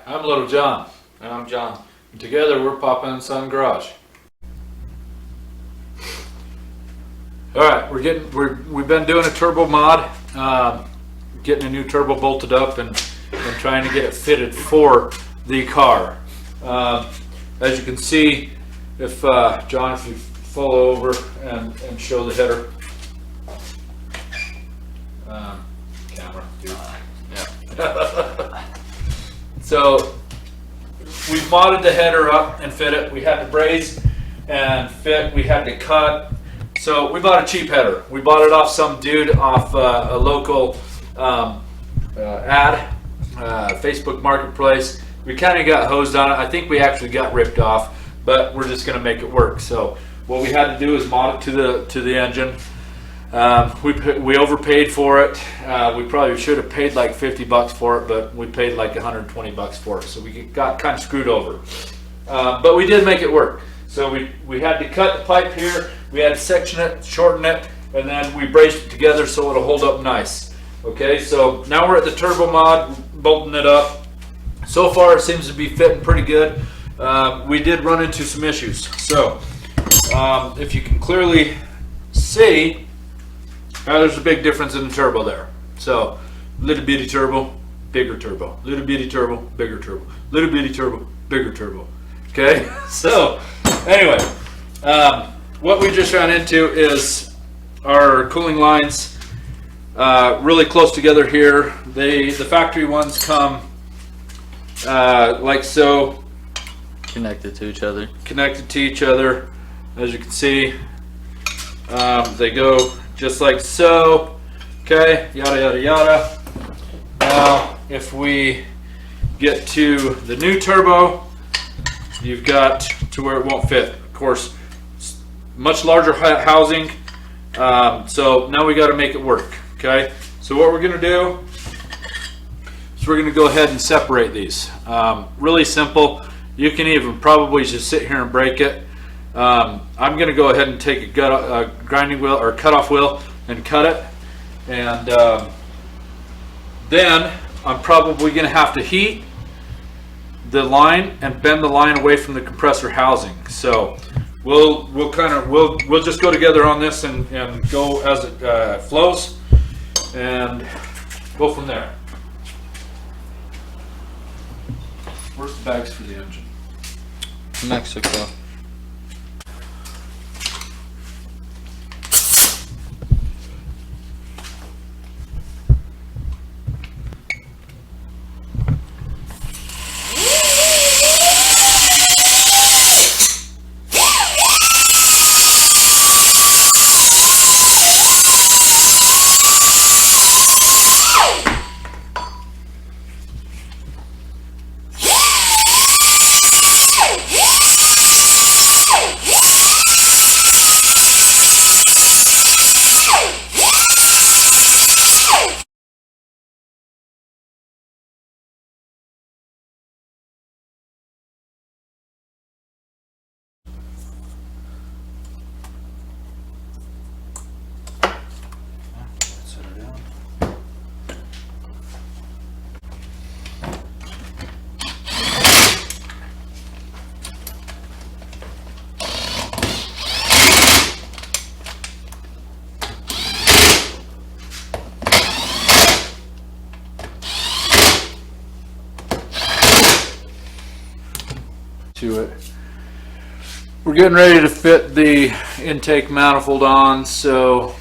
I'm Little John. And I'm John. And together we're Papa and Son Garage. Alright, we've been doing a turbo mod, getting a new turbo bolted up and trying to get it fitted for the car. As you can see, if John, if you follow over and show the header. Camera, dude. Yeah. So we modded the header up and fit it. We had to braze and fit. We had to cut. So we bought a cheap header. We bought it off some dude off a local ad, Facebook Marketplace. We kind of got hosed on it. I think we actually got ripped off, but we're just going to make it work. So what we had to do is mod it to the engine. We overpaid for it. We probably should have paid like 50 bucks for it, but we paid like 120 bucks for it. So we got kind of screwed over. But we did make it work. So we had to cut the pipe here. We had to section it, shorten it, and then we braced it together so it'll hold up nice. Okay, so now we're at the turbo mod, bolting it up. So far it seems to be fitting pretty good. We did run into some issues. So if you can clearly see, there's a big difference in the turbo there. So little bitty turbo, bigger turbo, little bitty turbo, bigger turbo, little bitty turbo, bigger turbo. Okay, so anyway, what we just ran into is our cooling lines really close together here. The factory ones come like so, Connected to each other. As you can see, they go just like so. Okay, yada yada yada. Now if we get to the new turbo, you've got to where it won't fit. Of course, much larger housing. So now we got to make it work. Okay, so what we're going to do is we're going to go ahead and separate these. Really simple. You can even probably just sit here and break it. I'm going to go ahead and take a grinding wheel or cutoff wheel and cut it. And then I'm probably going to have to heat the line and bend the line away from the compressor housing. So we'll just go together on this and go as it flows and go from there. Where's the bags for the engine? Mexico. To it. We're getting ready to fit the intake manifold on, so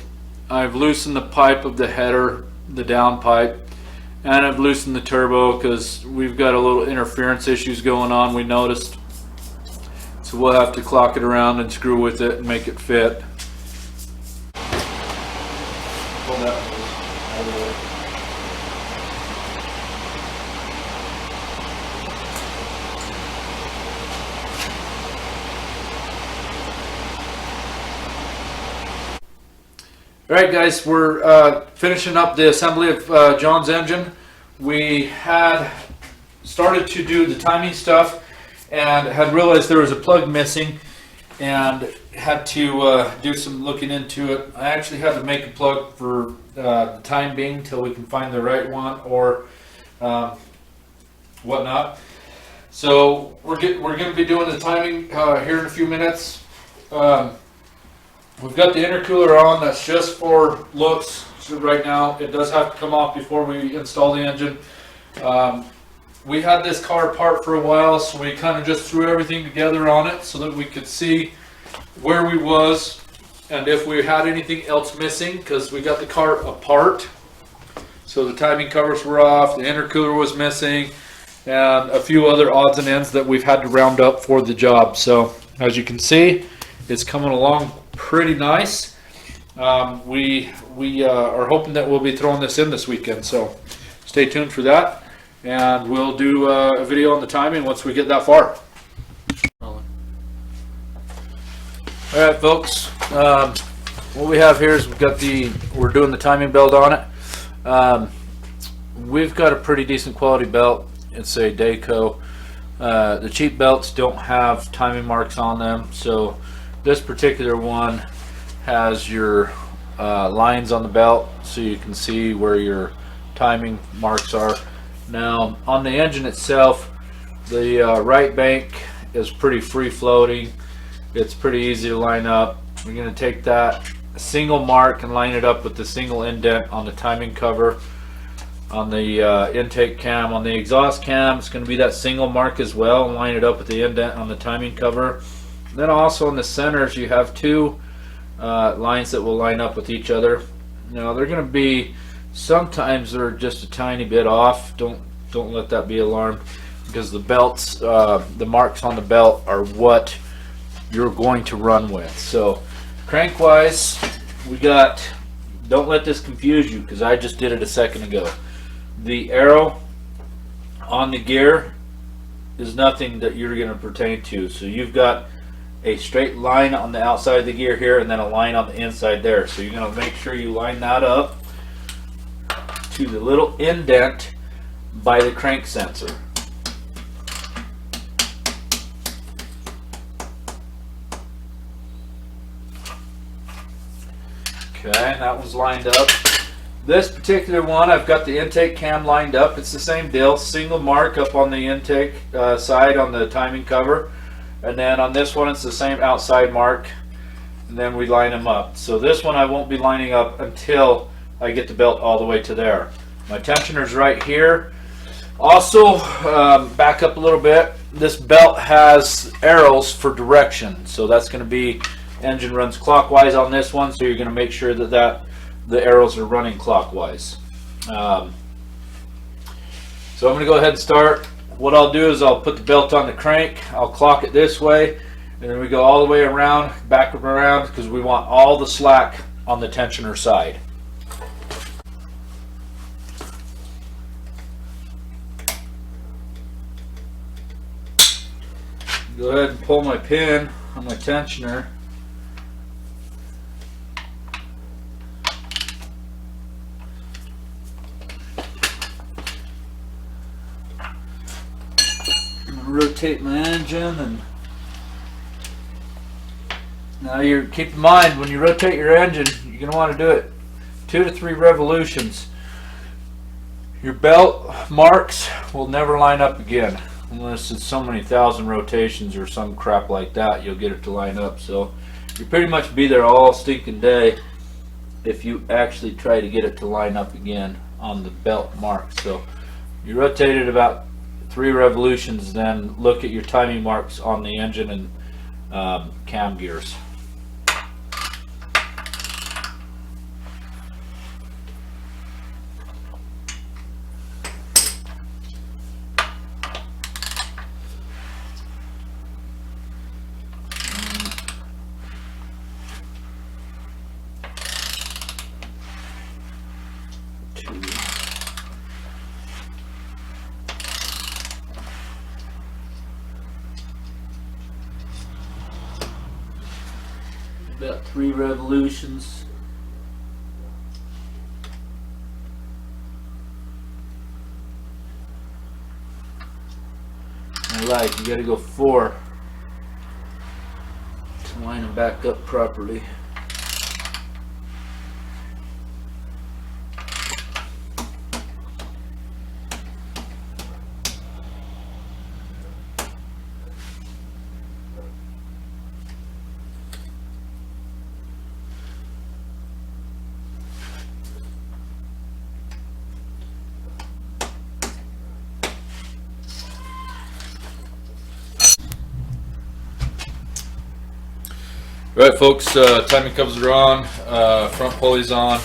I've loosened the pipe of the header, the down pipe, and I've loosened the turbo because we've got a little interference issues going on, we noticed. So we'll have to clock it around and screw with it and make it fit. Pull that out of the way. Alright guys, we're finishing up the assembly of John's engine. We had started to do the timing stuff and had realized there was a plug missing and had to do some looking into it. I actually had to make a plug for the time being till we can find the right one or whatnot. So we're going to be doing the timing here in a few minutes. We've got the intercooler on. That's just for looks. So right now, it does have to come off before we install the engine. We had this car apart for a while, so we kind of just threw everything together on it so that we could see where we was and if we had anything else missing, because we got the car apart. So the timing covers were off, the intercooler was missing, and a few other odds and ends that we've had to round up for the job. So as you can see, it's coming along pretty nice. We are hoping that we'll be throwing this in this weekend, so stay tuned for that, and we'll do a video on the timing once we get that far. All right, folks, what we have here is we're doing the timing belt on it. We've got a pretty decent quality belt. It's a Dayco. The cheap belts don't have timing marks on them, so this particular one has your lines on the belt so you can see where your timing marks are. Now on the engine itself, the right bank is pretty free floating. It's pretty easy to line up. We're going to take that single mark and line it up with the single indent on the timing cover. On the intake cam, on the exhaust cam, it's going to be that single mark as well, and line it up with the indent on the timing cover. And then also in the centers, you have two lines that will line up with each other. Now they're going to be, sometimes they're just a tiny bit off. Don't let that be alarmed, because the belts, the marks on the belt are what you're going to run with. So crank wise, we got, don't let this confuse you, because I just did it a second ago. The arrow on the gear is nothing that you're going to pertain to. So you've got a straight line on the outside of the gear here, and then a line on the inside there. So you're going to make sure you line that up to the little indent by the crank sensor. Okay, that one's lined up. This particular one, I've got the intake cam lined up. It's the same deal, single mark up on the intake side on the timing cover, and then on this one it's the same outside mark, and then we line them up. So this one I won't be lining up until I get the belt all the way to there. My tensioner's right here. Also, back up a little bit, this belt has arrows for direction, so that's going to be, engine runs clockwise on this one, so you're going to make sure that the arrows are running clockwise. So I'm going to go ahead and start. What I'll do is I'll put the belt on the crank, I'll clock it this way, and then we go all the way around, back and around, because we want all the slack on the tensioner side. Go ahead and pull my pin on my tensioner. Rotate my engine, and now you keep in mind, when you rotate your engine, you're going to want to do it 2 to 3 revolutions. Your belt marks will never line up again unless it's so many thousand rotations or some crap like that. You'll get it to line up. So you pretty much be there all stinking day if you actually try to get it to line up again on the belt mark. So you rotate it about 3 revolutions, then look at your timing marks on the engine and cam gears. About 3 revolutions. Alright, you gotta go 4 to line them back up properly. Right, folks, timing covers are on, front pulley's on.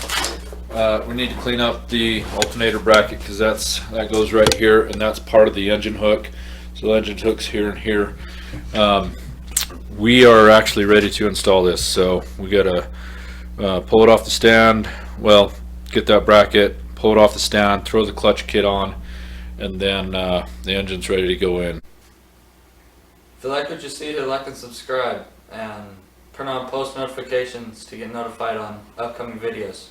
We need to clean up the alternator bracket because that goes right here, and that's part of the engine hook. So the engine hook's here and here. We are actually ready to install this, so we gotta pull it off the stand. Well, get that bracket, pull it off the stand, throw the clutch kit on, and then the engine's ready to go in. If you like what you see, hit like and subscribe, and turn on post notifications to get notified on upcoming videos.